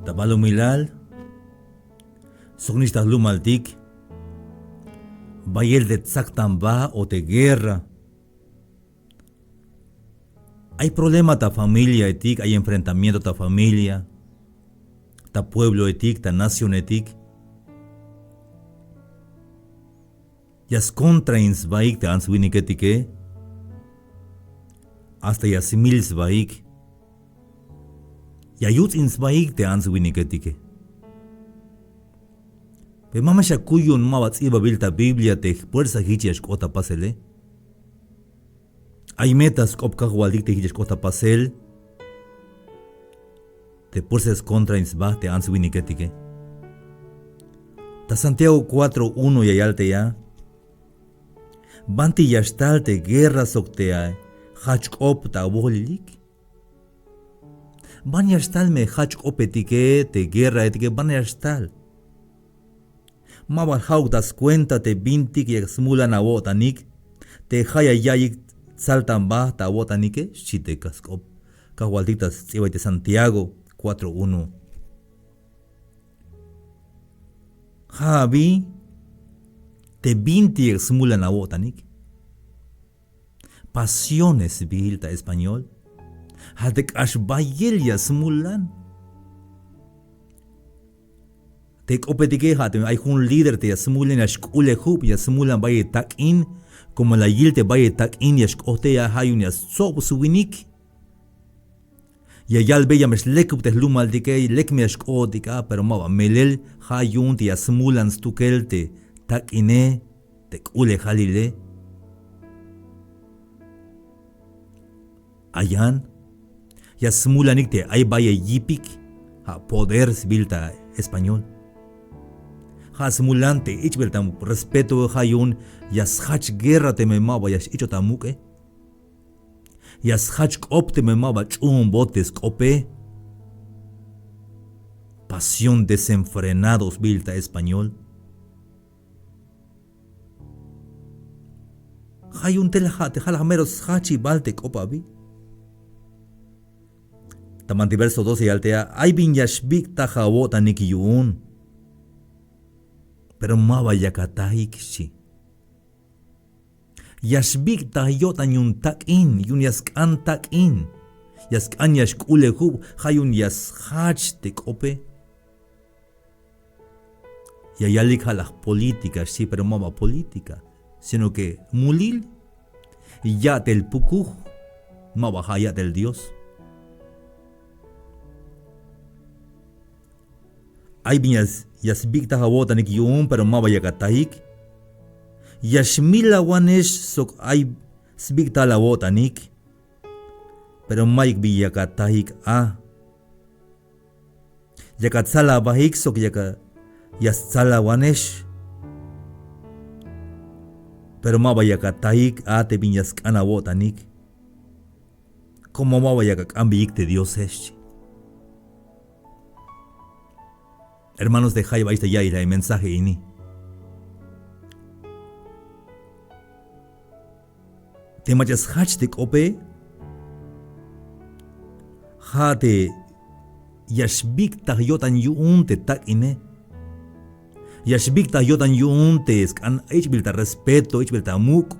Tabalumilal, Sognistas Lumaltik, Bayel de Tzaktamba o de guerra. Hay problema ta familia etik, hay enfrentamiento ta familia, ta pueblo etik, ta nación etik. Yas contra ins baik te ans winiketike, hasta yas mils baik. Yayut ins baik te ans winiketike. Pe mama shakuyun mawats iba bilta Biblia te fuerza hichias kota pasele. Hay metas kopka waldik te hichias kota pasel. Te fuerzas contra ins baik te ans winiketike. Ta Santiago 4:1 yayalte ya. Banti yashtalte guerra soktea hachkop ta wolilik. Ban yashtal me hachkop etike te guerra etike ban yashtal. Mawal hauk das cuenta te bintik yak smula na wotanik te haya yayik saltan ba ta wotanike shite kaskop. Kawalditas tsiwaite Santiago 4:1. Javi te binti yak smula na wotanik. Pasiones bilta español. Hadek ashbayel ya smulan. Tek opetike hate hay un líder te smulen ya skule hub ya smulan baye tak in como la yilte baye tak in ya skote ya hayun ya sob suwinik. Ya yalbe ya mes lekup te lumal dike lek me skotika pero ma melel hayun te ya smulan stukelte tak ine tek ule halile. Ayan ya smulanik te ay baye yipik ha poder bilta español. Ha smulante ich beltam respeto hayun ya schach guerra te me maba ya icho tamuke. Ya schach opte me maba chum botes cope. Pasión desenfrenados bilta español. Hayun telahate halameros hachi balte copabi. Tamanti verso 12 altea, ay bin yashbik tajawota nikiyun. Pero maba yakatahik shi. Yashbik tajyota nyun tak in, yun yaskan tak in. Yaskan yashkule hub, hayun yashach te kope. Yayalik halak política, sí, pero maba política. Sino que mulil, yat el pukuj, maba hayat el Dios. Ay binyas yasbik tahawota nik yun pero maba yakatahik. Yashmila wanesh sok ay sbik talawota nik. Pero maik bi yakatahik a. Yakatsala bahik sok yassala wanesh. Pero maba yakatahik a te binyas kanawota nik. Como maba yakakambiyik te Dios es. Hermanos de Jaiba y Yaira, el mensaje ini. Te machas hach te kope. Hate yashbik ta yotan yuun te tak ine. Yashbik ta yotan yuun te skan bilta respeto, bilta muk.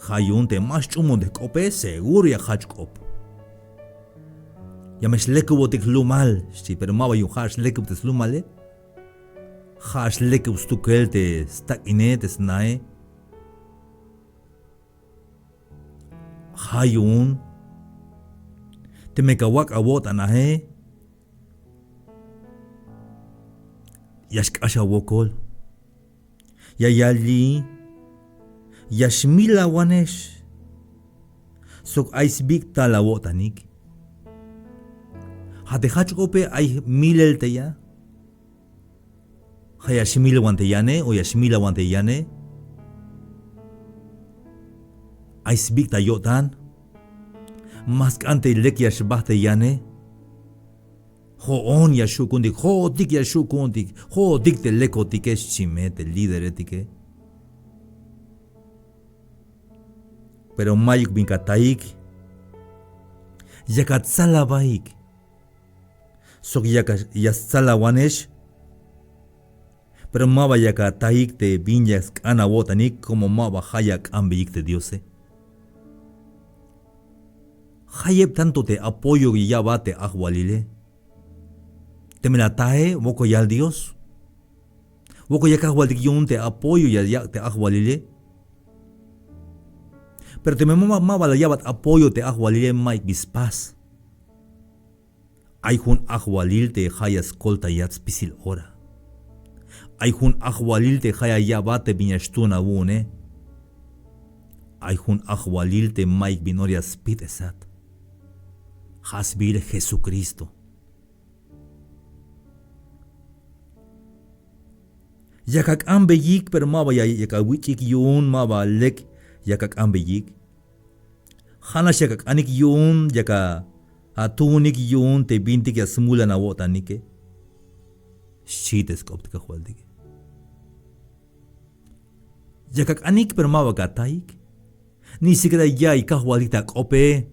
Hayun te mas chumo de kope, seguro ya hach kop. Ya mes lekubo tik lumal, sí, pero maba yu hash lekub tes lumale. Hash lekub stukel te stak ine te snae. Hayun te mekawak awot anahe. Yashk asha wokol. Ya yali yashmila wanesh. Sok aisbik talawot anik. Hate hachkope ay milel te ya. Hayashmila wante yane o yashmila wante yane. Ay sbik ta yotan. Mask ante lek yashbahte yane. Ho on yashukundik, ho dik yashukundik, ho dik te leko tike shimete líder etike. Pero mayuk bin kataik. Yakatsala baik. Sokyaka Yasalawanesh, pero maba yaka taik te viñas ana botanik como maba hayak ambiyik te Diose. Hayeb tanto te apoyo y ya bate ahualile. Te me la tae, woko yal Dios. Woko yaka ahualik yun te apoyo ya te ahualile. Pero te me maba la yabat apoyo te ahualile maik bispas. Ay hun ahualil te hayas kolta yats pisil ora. Ay hun ahualil te haya yabate viñashtuna wune. Ay hun ahualil te maik binoria spit esat. Hasbil Jesucristo. Yakak ambeyik pero maba yakak wichik yun maba lek yakak ambeyik. Hanas yakak anik yun yaka atunik yun te bintik ya semula na wotanike. Shites koptika hualdike. Yakak anik pero maba gataik. Ni siquiera ya ikahualita kope.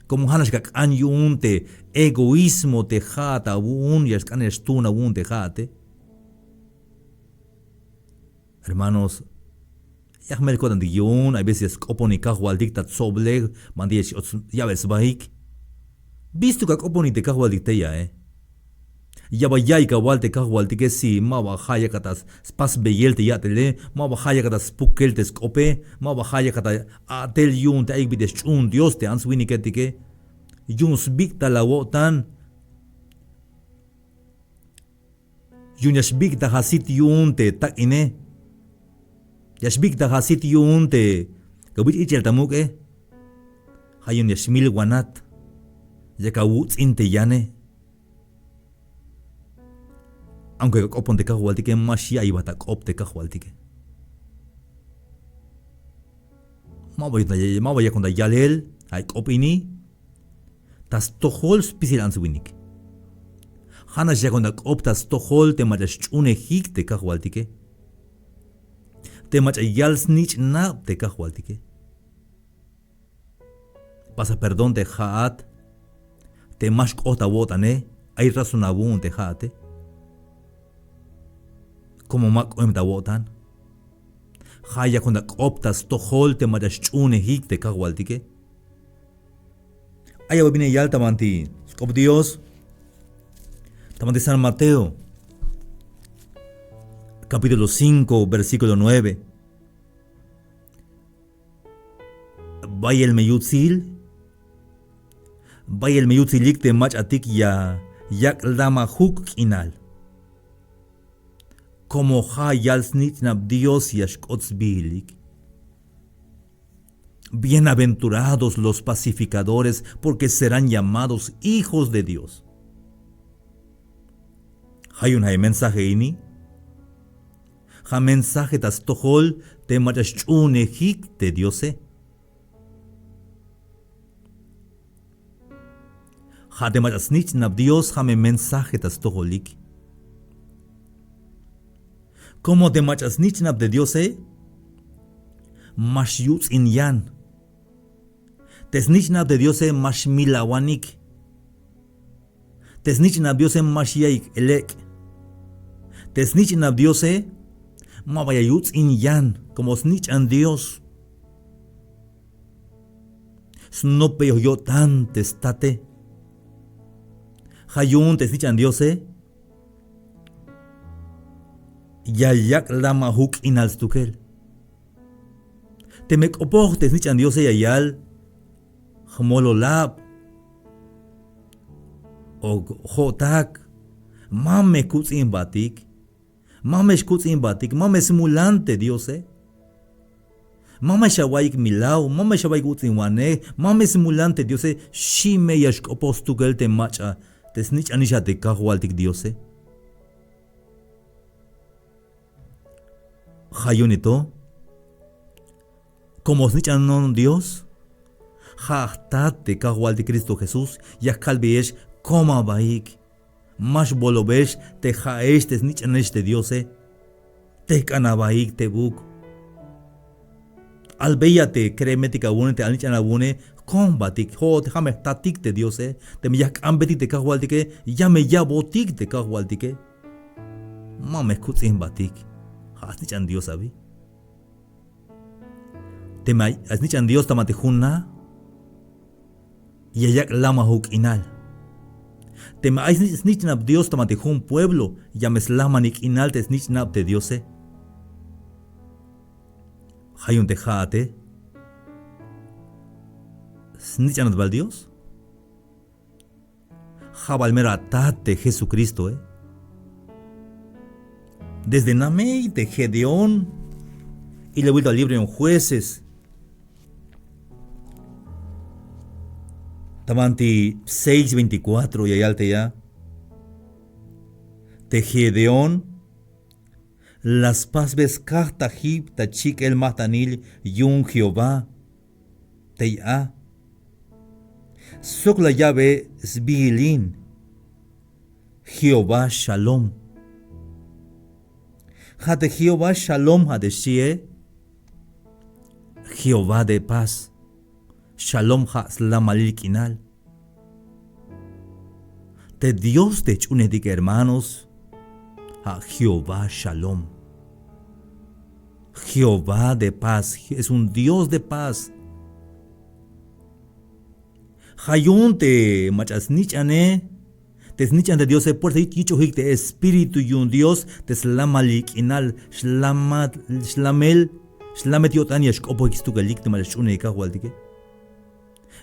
Como hanas kak anyun te egoísmo te jata un y escan estuna un te jate. Hermanos, ya me recuerdan de yun, a veces oponi kahual dictat soble, mandíes ya ves baik. Visto kak oponi te kahual dictea, Ya vaya y kahual te kahual te que si ma bajaya katas spas beyel te yatele, ma bajaya katas pukel te skope, ma bajaya kata atel yun te aikbides chun Dios te answini ketike. Yun sbikta la wotan. Yun yasbikta hasit yun te tak ine. Yasbikta hasit yun te kabit ichel tamuk Hayun yasmil wanat. Yaka wuts inte yane. Aunque kakopon te kahualtike mashia iba takop te kahualtike. Maba yakonda yalel hay kopini. Tas tohol spisil answinik. Hanas yakonda koptas tohol te machas chune hik te kahualtike. Te machas yal snitch na te kahualtike. Pasa perdón te haat. Te mash kota wotane. Hay razón abun te haate. Como mak oemta wotan. Haya konda optas tohol te machas chune hik te kahualtike. Aya viene yal tamanti. Skop Dios. Tamanti San Mateo. Capítulo 5, versículo 9. Vaya el meyutzil. Vaya el meyutzilik te mach atik ya. Yak lama huk inal. Como ha yalsnit nab Dios yashkots bilik. Bienaventurados los pacificadores, porque serán llamados hijos de Dios. Hay un mensaje ini. Ha mensaje tas tohol te machachune hik de Diose. Ha te machasnich nab Dios ha mensaje tas toholik. Como te machasnich nab de Diose. Mashyuts in yan. Tesnichnab de Dios mash milawanik. Tesnichnab Dios mash yaik elek. Tesnichnab Dios mabayayuts in yan. Como snich an Dios. Snope yo tan testate. Hayun tesnich an Dios yayak lama huk inal stukel. Temek opoch tesnich an Dios yayal. Mololab o jotak mame kutzin batik mame simulante Dios mame shawaik milau mame shawaik kutzin wane mame simulante Dios shime yashk opostugel te macha tesnich anisha te kahwaltik Dios hayonito como snich anon Dios Jachtate kahual de Cristo Jesús, ya calvesh coma baik. Mas bolobesh te jaestes nichanesh de Diose. Te canabaik te buk. Albeyate cremetica une te anichanabune, combatik, ho te jame tatik te Dios, te me yak ambetik te kahwaltike, ya me ya botik te kahwaltike. Mame kutzin batik, hasnichan Dios abi. Te me hasnichan Dios tamate hunna, yayak lama huk inal. Te me hasnichan Dios tamate hun pueblo, ya me slamanik inal te hasnichan te Dios. Hayun te jaate. Snichanat val Dios. Jabalmera tate Jesucristo, Desde Namei de Gedeón y le vuelto al libro en Jueces. Tamanti 6:24 y ayalte ya. De Gedeón, las pasbes kahtajib tachik el matanil yun Jehová. Te ya. Sok la llave Sbihilin, Jehová Shalom. Hate Jehová Shalom hate shie, Jehová de paz. Shalom ha slamalil kinal. De Dios de chunedik hermanos, a Jehová Shalom. Jehová de paz, es un Dios de paz. Hayun te machas nichane, te snichan de Dios, por dicho hik de espíritu y un Dios, te slamalik inal, slamet yotan yashkopo hikstugelik te machune kahwaldike.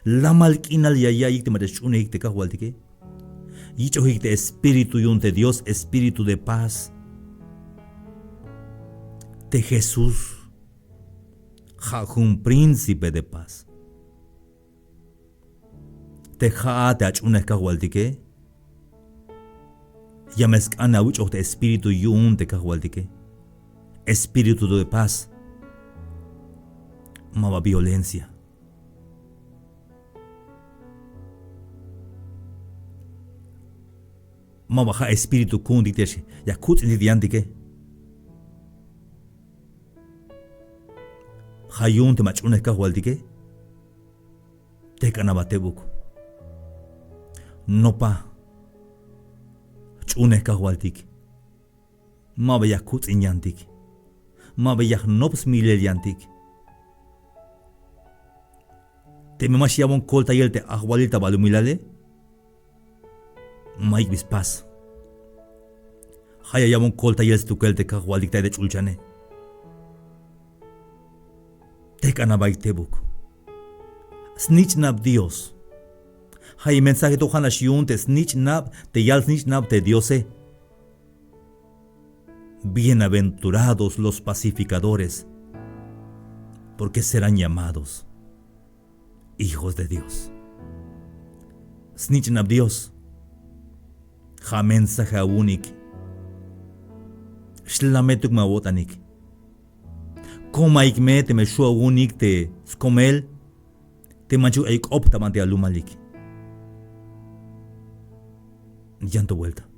Lamalik inal yaya hik te machune hik te kahwaldike. Dicho hik de espíritu y un de Dios, espíritu de paz. De Jesús, un príncipe de paz. Te jaate achune kahwaldike. Yamesk ana wicho de espíritu yun te kahwaldike. Espíritu de paz. Mama violencia. Mama ha espíritu kunditesh. Ya kut indiandike. Hayun te machune kahwaldike. Te kanabatebuk. No pa chune kahwaltik ma beyak kutz inyantik ma beyak nops mileliantik te me mashiabon kolta yelte ahwalita balumilale maik bispas haya yamon kolta yels tukelte kahwalik de chulchane te kanabaik tebuk snitch nab Dios. Hay mensaje to hana shiun te snitch nab te yal snitch nab te Diose. Bienaventurados los pacificadores, porque serán llamados hijos de Dios. Snitch nab Dios. Ha mensaje unik. Shlametuk ma botanik. Koma ikme te me shua unik te skomel te manchu eik optamante alumalik. Llanto vuelta.